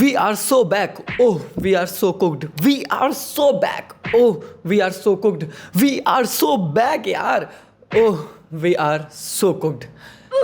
We are so back. Oh, we are so cooked. We are so back. Oh, we are so cooked. We are so back यार. Oh, we are so cooked.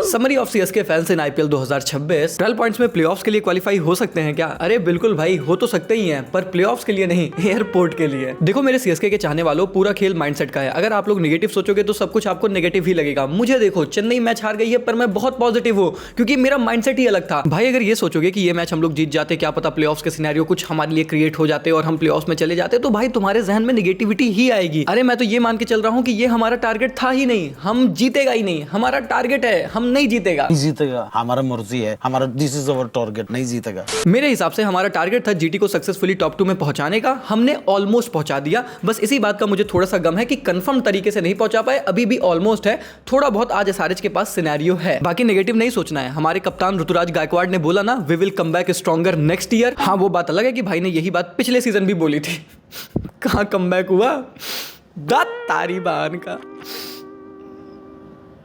Summary of CSK fans in IPL 2026 12 points में playoffs के लिए qualify हो सकते हैं क्या? अरे बिल्कुल भाई, हो तो सकते ही हैं, पर प्लेऑफ्स के लिए नहीं, एयरपोर्ट के लिए। देखो मेरे सीएसके के चाहने वालों, पूरा खेल माइंडसेट का है। अगर आप लोग नेगेटिव सोचोगे तो सब कुछ आपको नेगेटिव ही लगेगा। मुझे देखो, चेन्नई मैच हार गई है पर मैं बहुत पॉजिटिव हूँ क्योंकि मेरा माइंडसेट ही अलग था। भाई अगर ये सोचोगे कि ये मैच हम लोग जीत जाते, क्या पता प्लेऑफ्स के सिनेरियो कुछ हमारे लिए क्रिएट हो जाते और हम प्लेऑफ्स में चले जाते, तो भाई तुम्हारे जहन में नेगेटिविटी ही आएगी। अरे मैं तो ये मान के चल रहा हूँ कि ये हमारा टारगेट था ही नहीं, हम जीतेगा ही नहीं। हमारा टारगेट है, हम नहीं जीतेगा। हमारा मर्जी है, हमारा दिस इज अवर टारगेट, नहीं जीतेगा। मेरे हिसाब से हमारा टारगेट था जीटी को सक्सेसफुली टॉप 2 में पहुंचाने का। हमने ऑलमोस्ट पहुंचा दिया। बस इसी बात का मुझे थोड़ा सा गम है कि कंफर्म तरीके से नहीं पहुंचा पाए, अभी भी ऑलमोस्ट है। थोड़ा बहुत आज एसआरएच के पास सिनेरियो है। बाकी नेगेटिव नहीं सोचना है। हमारे कप्तान ऋतुराज गायकवाड़ ने बोला ना, we will come back stronger next year. हाँ, वो बात अलग है कि भाई ने यही बात पिछले सीजन भी बोली थी। कहाँ कम बैक हुआ? दात तारी बहन का,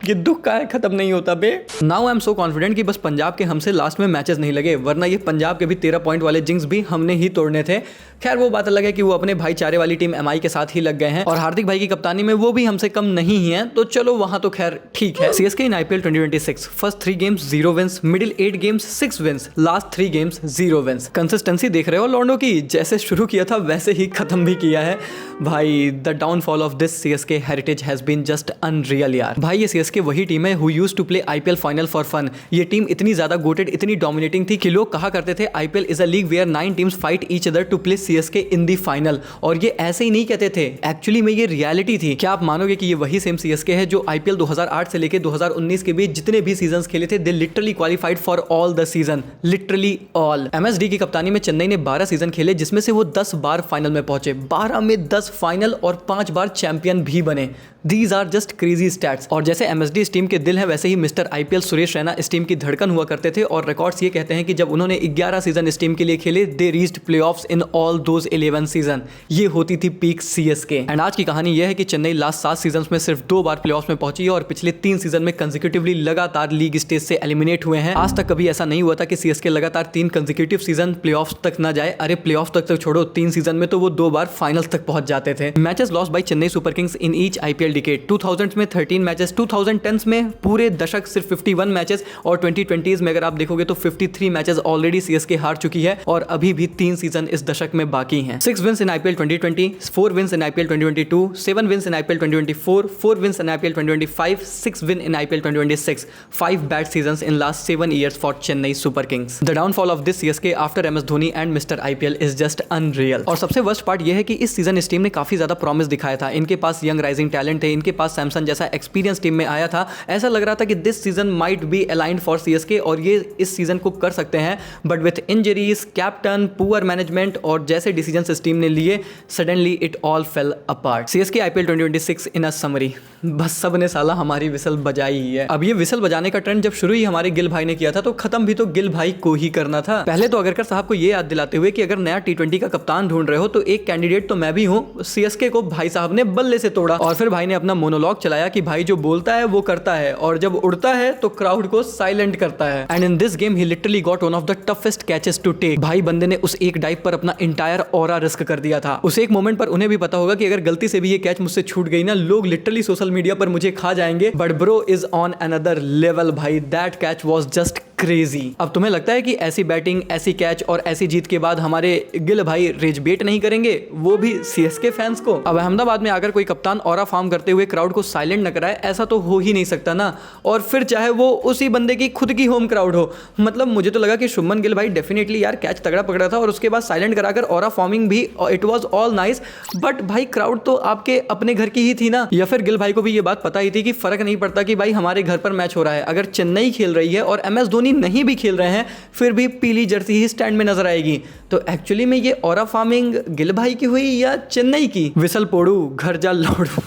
ये दुख का है, खत्म नहीं होता बे। Now I am so confident कि बस पंजाब के हमसे लास्ट में मैचेस नहीं लगे, वरना ये पंजाब के भी 13 पॉइंट वाले जिंक्स भी हमने ही तोड़ने थे। खैर वो बात अलग है कि वो अपने भाईचारे वाली टीम एमआई के साथ ही लग गए हैं और हार्दिक भाई की कप्तानी में वो भी हमसे कम नहीं ही हैं, तो चलो वहां तो खैर ठीक है। CSK in IPL 2026 first 3 games 0 wins, middle 8 games 6 wins, last 3 games 0 wins. Consistency देख रहे हो लॉन्डो की, जैसे शुरू किया था वैसे ही खत्म भी किया है। भाई the downfall of this CSK heritage has been just unreal यार। भाई ये सीएसके वही टीम है who used to play IPL final for fun. ये टीम इतनी ज्यादा गोटेड, इतनी डोमिनेटिंग थी कि लोग कहा करते थे IPL is a league where 9 teams fight each other to play CSK in the final. और ये ऐसे ही नहीं कहते थे, एक्चुअली में ये रियलिटी थी। क्या आप मानोगे कि ये वही सेम सीएसके है जो आईपीएल 2008 से लेके 2019 के बीच जितने भी सीजन्स खेले थे, they literally qualified for all the season, literally all. MSD की कप्तानी में चेन्नई ने 12 सीजन खेले, जिसमें से वो 10 बार फाइनल में पहुंचे। 12 में 10 फाइनल और 5 बार चैंपियन भी बने। These are just crazy stats. और जैसे एमएसडी इस टीम के दिल है, वैसे ही मिस्टर आईपीएल सुरेश रैना इस टीम की धड़कन हुआ करते थे। और रिकॉर्ड्स ये कहते हैं कि जब उन्होंने 11 सीजन इस टीम के लिए खेले, they reached playoffs in all those 11 season. ये होती थी पीक सीएसके। एंड आज की कहानी यह है कि चेन्नई लास्ट 7 सीजन में सिर्फ 2 बार प्लेऑफ्स में पहुंची है और पिछले 3 सीजन में कंसेक्यूटिवली लगातार लीग स्टेज से एलिमिनेट हुए हैं। आज तक कभी ऐसा नहीं हुआ था कि सीएसके लगातार 3 कंसेक्यूटिव सीजन प्लेऑफ्स तक ना जाए। अरे प्लेऑफ्स तक तो छोड़ो, 3 सीजन में तो वो 2 बार फाइनल्स तक पहुंच जाते थे। Matches lost by Chennai Super kings in each IPL decade. 2000 में 13 मैचेस, 2010s में पूरे दशक सिर्फ 51 मैचेस और 2020s में अगर आप देखोगे तो 53 मैचेस ऑलरेडी सीएसके हार चुकी है और अभी भी 3 सीजन इस दशक में बाकी हैं। 6 wins in IPL 2020, 4 wins in IPL 2022, 7 wins in IPL 2024, 4 wins in IPL 2025, 6 win in IPL 2026, 5 bad seasons in last 7 years for Chennai Super Kings. The downfall of this CSK after MS Dhoni and mister IPL is just unreal. और सबसे worst part यह है कि इस season इस team ने काफी ज्यादा प्रॉमिस दिखाया था। इनके पास यंग राइजिंग टैलेंट है, इनके पास सैमसन जैसा एक्सपीरियंस टीम में आया था। ऐसा लग रहा था कि this season might be aligned for CSK और ये इस सीजन को कर सकते हैं, but with injuries, captain, poor management और जैसे डिसीजंस इस टीम ने लिए, suddenly it all fail apart. CSK IPL 2026 in a summary, बस सब ने साला हमारी विसल बजाई ही है। अब ये विसल बजाने का ट्रेंड जब शुरू ही हमारे गिल भाई ने किया था, तो खत्म भी तो गिल भाई को ही करना था। पहले तो अगरकर साहब को ये याद दिलाते हुए कि अगर नया टी20 का कप्तान ढूंढ रहे हो तो एक कैंडिडेट तो मैं भी हूं। सीएसके को भाई साहब ने बल्ले से तोड़ा और फिर भाई ने अपना मोनोलॉग चलाया कि भाई जो बोलता है वो करता है और जब उड़ता है तो क्राउड को साइलेंट करता है। And in this game he literally got one of the toughest catches to take. भाई बंदे ने उस एक डाइव पर अपना इंटायर ऑरा रिस्क कर दिया था। उस एक मोमेंट पर उन्हें भी पता होगा कि अगर गलती से भी ये कैच मुझसे छूट गई ना, लोग लिटरली सोशल मीडिया पर मुझे खा जाएंगे, but bro is on another level. भाई that catch was just crazy. अब तुम्हें लगता है कि ऐसी बैटिंग, ऐसी कैच और ऐसी जीत के बाद हमारे गिल भाई रेज बेट नहीं करेंगे, वो भी सीएसके फैंस को? अब अहमदाबाद में आकर कोई कप्तान ऑरा फार्म करते हुए क्राउड को साइलेंट न कराए, ऐसा तो हो ही नहीं सकता ना। और फिर चाहे वो उसी बंदे की खुद की होम क्राउड हो। मतलब मुझे तो लगा कि शुभमन गिल भाई डेफिनेटली यार कैच तगड़ा पकड़ा था और उसके बाद साइलेंट कराकर ऑरा फॉर्मिंग भी, it was all nice, but भाई क्राउड तो आपके अपने घर की ही थी ना। या फिर गिल भाई को भी ये बात पता ही थी कि फर्क नहीं पड़ता कि भाई हमारे घर पर मैच हो रहा है, अगर चेन्नई खेल रही है और एमएस धोनी नहीं भी खेल रहे हैं, फिर भी पीली जर्सी ही स्टैंड में नजर आएगी। तो एक्चुअली में ये ऑरा फार्मिंग गिल भाई की हुई या चेन्नई की? विसल पोड़ू घर जा लौड़ू।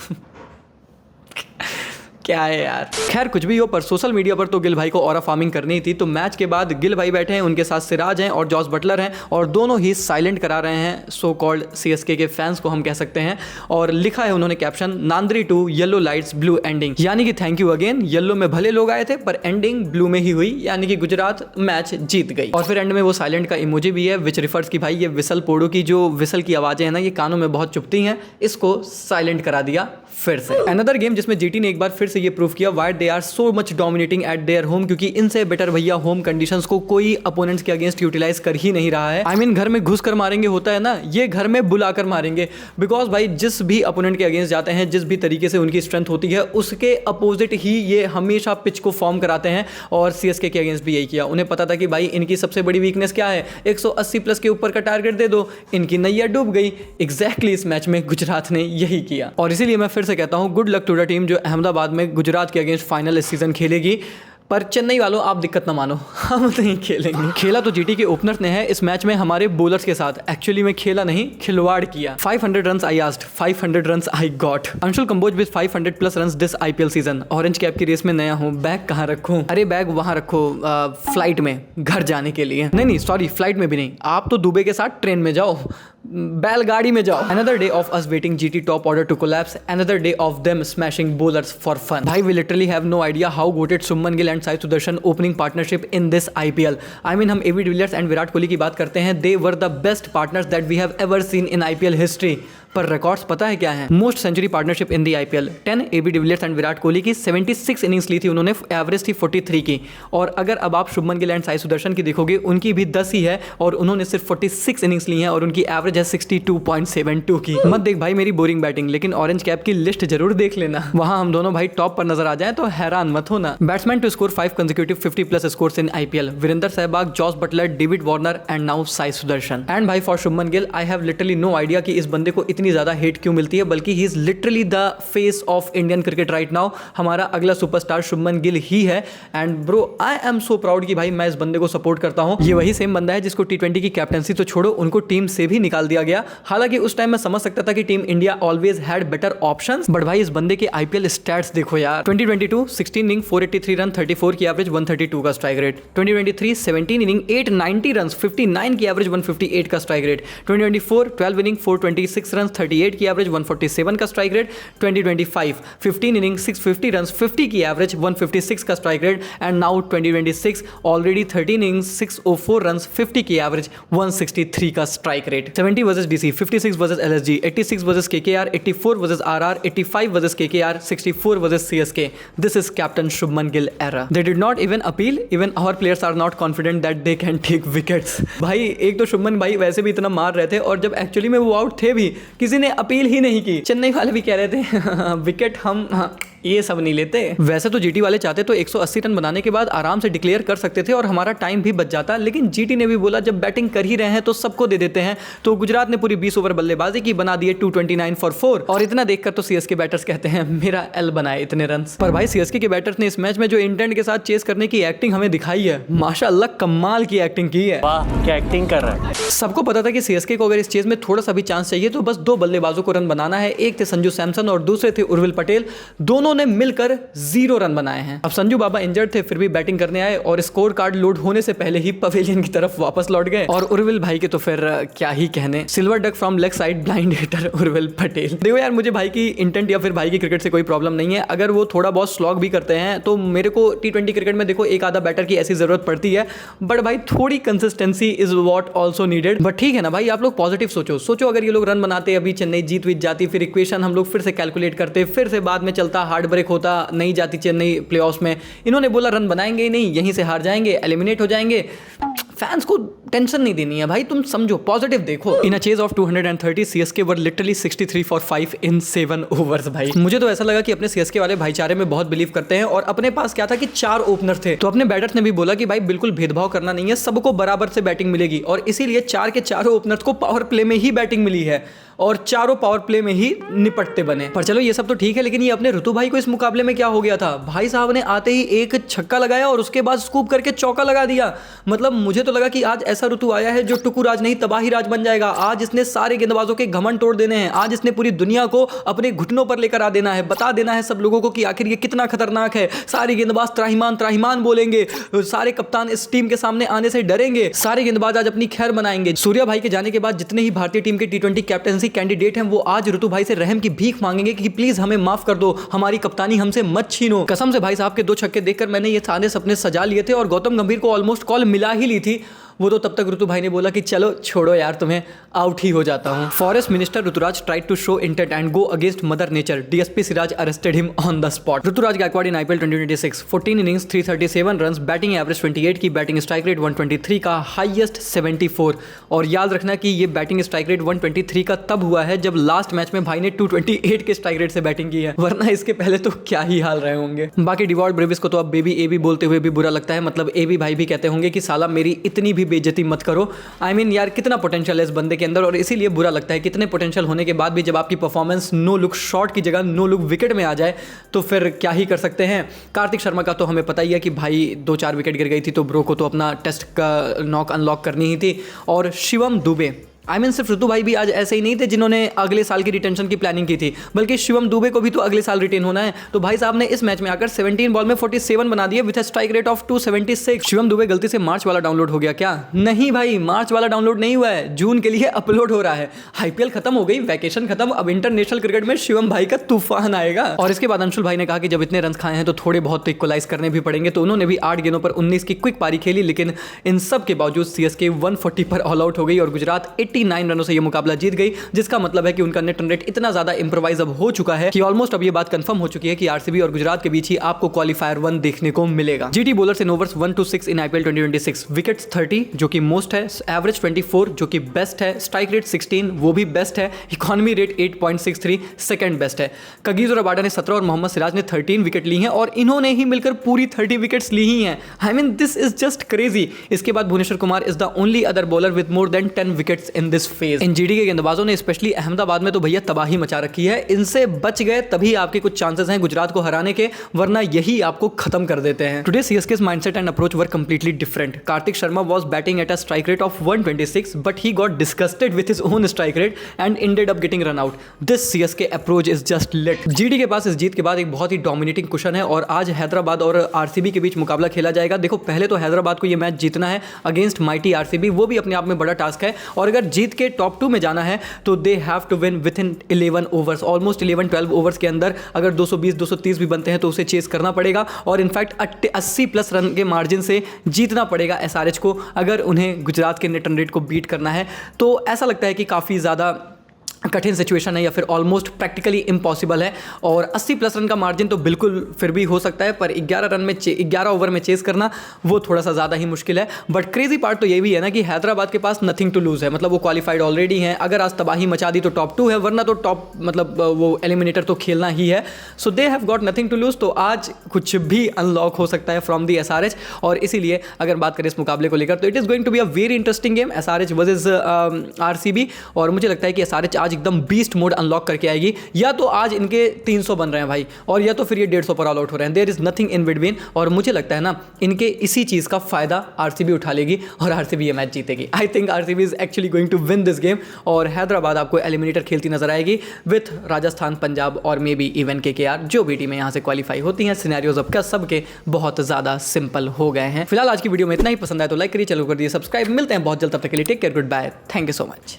क्या है यार। खैर कुछ भी हो, पर सोशल मीडिया पर तो गिल भाई को ऑरा फार्मिंग करनी थी। तो मैच के बाद गिल भाई बैठे हैं, उनके साथ सिराज हैं और जॉस बटलर हैं, और दोनों ही साइलेंट करा रहे हैं सो कॉल्ड सीएसके के फैंस को हम कह सकते हैं। और लिखा है उन्होंने caption, nandri to yellow lights blue ending, यानी कि थैंक यू अगेन। येलो में भले लोग आए थे पर एंडिंग ब्लू में ही हुई, यानी कि गुजरात मैच जीत गई। और फिर एंड में वो साइलेंट का इमोजी भी है विच रिफर्स की भाई ये विसल पोड़ो की जो विसल की आवाजें हैं ना, ये कानों में बहुत चुभती हैं, इसको साइलेंट करा दिया फिर से। अनदर गेम जिसमें जीटी ने एक बार फिर से ये प्रूव किया why they are so much dominating at their home, क्योंकि इनसे बेटर भैया होम कंडीशंस को कोई अपोनेंट्स के अगेंस्ट यूटिलाइज कर ही नहीं रहा है। आई मीन घर में घुस कर मारेंगे होता है ना, ये घर में बुलाकर मारेंगे। बिकॉज भाई जिस भी अपोनेंट के अगेंस्ट जाते हैं, जिस भी तरीके से उनकी स्ट्रेंथ होती है, उसके अपोजिट ही ये हमेशा पिच को फॉर्म कराते हैं। और सीएसके के अगेंस्ट भी यही किया। उन्हें पता था कि भाई इनकी सबसे बड़ी वीकनेस क्या है, 180 प्लस के ऊपर का टारगेट दे दो, इनकी नैया डूब गई। एग्जैक्टली इस मैच में गुजरात ने यही किया। और इसीलिए मैं फिर से कहता हूं good luck to the team जो अहमदाबाद में गुजरात के अगेंस्ट फाइनल इस सीजन खेलेगी। पर चेन्नई वालों आप दिक्कत ना मानो, हम नहीं खेलेंगे। खेला तो जीटी के ओपनर्स ने है इस मैच में हमारे बॉलर्स के साथ। एक्चुअली में खेला नहीं, खिलवाड़ किया। 500 runs I asked, 500 runs I got. Anshul Kamboj with 500 plus runs this IPL season. Orange cap की रेस में नया हूँ, बैग कहाँ रखूँ? अरे बैग वहाँ रखो, फ्लाइट में घर जाने के लिए। नहीं सॉरी, फ्लाइट में भी नहीं, आप तो दुबई के साथ ट्रेन में जाओ, बैलगाड़ी में जाओ। Another day of us waiting GT top order to collapse. Another day of them smashing bowlers for fun. भाई we literally have no idea how goated Shubman Gill and Sai Sudarshan opening partnership in this IPL. I mean हम AB de Villiers and Virat Kohli की बात करते हैं, they were the best partners that we have ever seen in IPL history. पर records पता है क्या है? Most century partnership in the IPL 10 AB de Villiers and Virat Kohli की 76 इनिंग्स ली थी उन्होंने, एवरेज थी 43 की। और अगर अब आप शुभमन गिल एंड साई सुदर्शन की देखोगे, उनकी भी 10 ही है और उन्होंने सिर्फ 46 इनिंग्स ली हैं और उनकी एवरेज है 62.72 की। मत देख भाई मेरी बोरिंग बैटिंग, लेकिन ऑरेंज कैप की लिस्ट जरूर देख लेना, वहां हम दोनों भाई टॉप पर नजर आ जाए तो हैरान मत होना। Batsman to score 5 consecutive 50 plus scores in IPL, Virender Sehwag, Jos Buttler, David Warner and now Sai Sudharsan. And भाई for Shubman Gill I have literally no idea कि इस बंदे को इतनी ज्यादा हेट क्यों मिलती है, बल्कि he is literally the face of Indian cricket right now. हमारा अगला सुपरस्टार शुभमन गिल ही है। And bro I am so proud कि भाई मैं इस बंदे को सपोर्ट करता हूं। ये वही सेम बंदा है जिसको टी20 की कैप्टनसी तो छोड़ो, उनको टीम से भी निकाल दिया गया। हालांकि उस टाइम मैं समझ सकता था कि team India always had better options, but भाई इस बंदे के आईपीएल स्टैट्स देखो यार। 2022 16 इनिंग 483 रन 34 की एवरेज 132 का स्ट्राइक रेट। 2023 17 इनिंग 890 रन 59 की एवरेज 158 का स्ट्राइक रेट। 2024 12 इनिंग 426 रन 38 की एवरेज 147 का स्ट्राइक रेट। 2025 15 इनिंग 650 रन 50 की एवरेज 156 का strike rate. And now 2026 already 13 innings 604 run 50 की एवरेज 163 का strike rate. 70 versus DC, 56 versus LSG, 86 versus KKR, 84 versus RR, 85 versus KKR, 64 versus CSK. This is captain Shubman Gill era. They did not even appeal, even our players are not confident that they can take wickets. भाई एक तो शुभमन भाई वैसे भी इतना मार रहे थे और जब एक्चुअली में वो आउट थे भी किसी ने अपील ही नहीं की। चेन्नई वाले भी कह रहे थे विकेट हम ये सब नहीं लेते। वैसे तो जीटी वाले चाहते तो 180 रन बनाने के बाद आराम से डिक्लेयर कर सकते थे और हमारा टाइम भी बच जाता, लेकिन जीटी ने भी बोला जब बैटिंग कर ही रहे हैं तो सबको दे देते हैं। तो गुजरात ने पूरी 20 ओवर बल्लेबाजी की, बना दिए 229 फॉर 4। और इतना देखकर तो सीएसके बैटर्स कहते हैं मेरा एल बनाए इतने रन। पर भाई सीएसके के बैटर्स ने इस मैच में जो इंटेंट के साथ चेस करने की एक्टिंग हमें दिखाई है, माशाअल्लाह कमाल की एक्टिंग की है। वाह क्या एक्टिंग कर रहा है। सबको पता था कि सीएसके को अगर इस चेज में थोड़ा सा भी चांस चाहिए तो बस 2 बल्लेबाजों को रन बनाना है। एक थे संजू सैमसन और दूसरे थे उर्विल पटेल। दोनों ने मिलकर 0 रन बनाए हैं। अब संजू बाबा इंजर्ड थे फिर भी बैटिंग करने आए और स्कोर कार्ड लोड होने से पहले ही पवेलियन की तरफ वापस लौट गए। और उर्विल भाई के तो फिर क्या ही कहने, silver duck from leg side blind hitter Urvil Patel. देखो यार मुझे भाई की इंटेंट या फिर भाई की क्रिकेट से कोई प्रॉब्लम नहीं है। अगर वो थोड़ा बहुत स्लॉग भी करते हैं तो मेरे को टी20 क्रिकेट में देखो एक आधा बैटर की ऐसी जरूरत पड़ती है, बट भाई थोड़ी consistency is what also needed. But ठीक है ना भाई, आप लोग पॉजिटिव सोचो अगर ये लोग रन बनाते, अभी चेन्नई जीत जाती, फिर इक्वेशन हम लोग फिर से कैलकुलेट करते, फिर से बाद में चलता, हार्ड ब्रेक होता, नहीं जाती चेन्नई प्लेऑफ्स में। इन्होंने बोला रन बनाएंगे ही नहीं, यहीं से हार जाएंगे, एलिमिनेट हो जाएंगे। फैंस को टेंशन नहीं देनी है भाई, तुम समझो, पॉजिटिव देखो। In a chase of 230 CSK were literally 63 for 5 in 7 overs. भाई मुझे तो ऐसा लगा कि अपने सीएसके वाले भाईचारे में बहुत बिलीव करते हैं और अपने पास क्या था कि 4 ओपनर थे, तो अपने बैटर्स ने भी बोला कि भाई बिल्कुल भेदभाव करना नहीं है, सबको बराबर से बैटिंग मिलेगी और इसीलिए 4 के चारों ओपनर्स को पावर प्ले में ही बैटिंग मिली है। और चारों पावर प्ले में ही निपटते बने। पर चलो ये सब तो ठीक है, लेकिन ये अपने ऋतु भाई को इस मुकाबले में क्या हो गया था? भाई साहब ने आते ही एक छक्का लगाया और उसके बाद स्कूप करके चौका लगा दिया। मतलब मुझे तो लगा कि आज ऐसा ऋतु आया है जो टुकु राज नहीं तबाही राज बन जाएगा। आज इसने सारे गेंदबाजों के घमंड तोड़ देने हैं। आज इसने पूरी दुनिया को अपने घुटनों पर लेकर आ देना है, बता देना है सब लोगों को कि आखिर ये कितना खतरनाक है। सारे गेंदबाज त्राहिमाम त्राहिमाम बोलेंगे, सारे कप्तान इस टीम के सामने आने से डरेंगे, सारे गेंदबाज आज अपनी खैर बनाएंगे। सूर्या भाई के जाने के बाद जितने ही भारतीय टीम के T20 कैप्टेंसी कैंडिडेट हैं वो आज ऋतु भाई से रहम की भीख मांगेंगे कि प्लीज हमें माफ कर दो, हमारी कप्तानी हमसे मत छीनो। कसम से भाई साहब के 2 छक्के देखकर मैंने ये सारे सपने सजा लिए थे और गौतम गंभीर को ऑलमोस्ट कॉल मिला ही ली थी। वो तो तब तक ऋतु भाई ने बोला कि चलो छोड़ो यार, तुम्हें आउट ही हो जाता हूं। Forest minister Ruturaj tried to show intent and go against mother nature. DSP Siraj arrested him on the spot. Ruturaj Gaikwad in IPL 2026 14 innings 337 runs, batting average 28 की, बैटिंग स्ट्राइक रेट 123 का, हाईएस्ट 74। और याद रखना कि ये बैटिंग स्ट्राइक रेट 123 का तब हुआ है जब लास्ट मैच में भाई ने 228 के स्ट्राइक रेट से बैटिंग की है, वरना इसके पहले तो क्या ही हाल रहे होंगे। बाकी डिवॉल्ड ब्रेविस को तो अब बेबी एबी बोलते हुए भी बुरा लगता है। मतलब एबी भाई भी कहते होंगे कि साला मेरी इतनी भी बेइज्जती मत करो। I mean, यार कितना पोटेंशियल है इस बंदे के अंदर, और इसीलिए बुरा लगता है कितने पोटेंशियल होने के बाद भी जब आपकी परफॉर्मेंस नो लुक शॉट की जगह नो लुक विकेट में आ जाए तो फिर क्या ही कर सकते हैं। कार्तिक शर्मा का तो हमें पता ही है कि भाई 2-4 विकेट गिर गई थी तो ब्रो को तो अपना टेस्ट का नॉक अनलॉक करनी ही थी। और शिवम दुबे, सिर्फ ऋतु भाई भी आज ऐसे ही नहीं थे जिन्होंने अगले साल की रिटेंशन की प्लानिंग की थी, बल्कि शिवम दुबे को भी तो अगले साल रिटेन होना है। तो भाई साहब ने इस मैच में आकर 17 बॉल में 47 बना दिए with strike rate of 276। Shivam Dubey गलती से मार्च वाला डाउनलोड हो गया क्या? नहीं भाई, मार्च वाला डाउनलोड नहीं हुआ है, जून के लिए अपलोड हो रहा है। IPL खत्म हो गई, वैकेशन खत्म, अब इंटरनेशनल क्रिकेट में शिवम भाई का तूफान आएगा। और इसके बाद अंशुल भाई ने कहा कि जब इतने रन खाए हैं तो थोड़े बहुत तो इक्वलाइज करने भी पड़ेंगे, तो उन्होंने भी 8 गेंदों पर 19 की क्विक पारी खेली, लेकिन इन सब के बावजूद CSK 140 पर ऑल आउट हो गई और गुजरात 89 रनों से ये मुकाबला जीत गई, जिसका मतलब है कि उनका नेट रन रेट इतना ज्यादा इंप्रोवाइज अब हो चुका है कि ऑलमोस्ट अब ये बात कंफर्म हो चुकी है कि RCB और गुजरात के बीच ही आपको क्वालिफायर 1 देखने को मिलेगा। GT bowlers in overs 1 to 6 in IPL 2026, wickets 30 जो कि मोस्ट है, एवरेज 24 जो कि बेस्ट है, स्ट्राइक रेट 16 वो भी बेस्ट है, इकोनॉमी रेट 8.63 सेकंड बेस्ट है। कगीज और रबाडा ने 17 और मोहम्मद सिराज ने 13 विकेट ली हैं और इन्होंने ही मिलकर पूरी 30 विकेट्स ली ही हैं। This is just crazy. इसके बाद Bhuvneshwar Kumar is the only other bowler with more than 10 wickets in this phase. इन GT के गेंदबाजों ने स्पेशली अहमदाबाद में तो भैया तबाही मचा रखी है। इनसे बच गए तभी आपके कुछ चांसेस हैं गुजरात को हराने के, वरना यही आपको खत्म कर देते हैं। Today CSK's mindset and approach were completely different. Kartik Sharma was batting at a strike rate of 126, but he got disgusted with his own strike rate and ended up getting run out. This CSK approach is just lit. GT के पास इस जीत के बाद एक बहुत ही dominating cushion है और आज हैदराबाद और RCB के बीच मुकाबला खेला जाएगा। देखो पहले तो हैदराबाद को ये मैच जीतना है अगेंस्ट माइटी RCB, वो भी अपने आप में बड़ा टास्क है, और अगर जीत के टॉप 2 में जाना है तो they have to win within 11 overs, almost 11-12 overs के अंदर अगर 220-230 भी बनते हैं तो उसे चेस करना पड़ेगा, और इनफैक्ट 80+ रन के मार्जिन से जीतना पड़ेगा SRH को अगर उन्हें गुजरात के नेट रन रेट को बीट करना है। तो ऐसा लगता है कि काफ़ी ज़्यादा कठिन सिचुएशन है या फिर ऑलमोस्ट प्रैक्टिकली इम्पॉसिबल है, और 80+ रन का मार्जिन तो बिल्कुल फिर भी हो सकता है, पर 11 ओवर में चेस करना वो थोड़ा सा ज़्यादा ही मुश्किल है। बट क्रेजी पार्ट तो ये भी है ना कि हैदराबाद के पास नथिंग टू लूज़ है, मतलब वो क्वालिफाइड ऑलरेडी हैं, अगर आज तबाही मचा दी तो टॉप 2 है, वरना तो टॉप मतलब वो एलिमिनेटर तो खेलना ही है। So they have got nothing to lose, तो आज कुछ भी अनलॉक हो सकता है फ्रॉम दी SRH, और इसीलिए अगर बात करें इस मुकाबले को लेकर तो it is going to be a very interesting game SRH versus RCB, और मुझे लगता है कि SRH आज एकदम बीस्ट मोड अनलॉक करके आएगी। या तो आज इनके 300 बन रहे हैं भाई, और या तो फिर ये 150 पर ऑल आउट हो रहे हैं, there is nothing in between, और मुझे लगता है ना इनके इसी चीज़ का फायदा RCB उठा लेगी और RCB ये मैच जीतेगी। I think RCB is actually going to win this game, और हैदराबाद आपको एलिमिनेटर खेलती नजर आएगी विथ राजस्थान, पंजाब और मे बी इवन KKR, जो भी टीमें यहाँ से क्वालिफाई होती हैं। सिनेरियोज अब का सबके बहुत ज़्यादा सिंपल हो गए हैं। फिलहाल आज की वीडियो में इतना ही, पसंद आए तो लाइक करिए, चलो कर दिए सब्सक्राइब। मिलते हैं बहुत जल्द, तब तक के लिए take care, goodbye, thank you so much.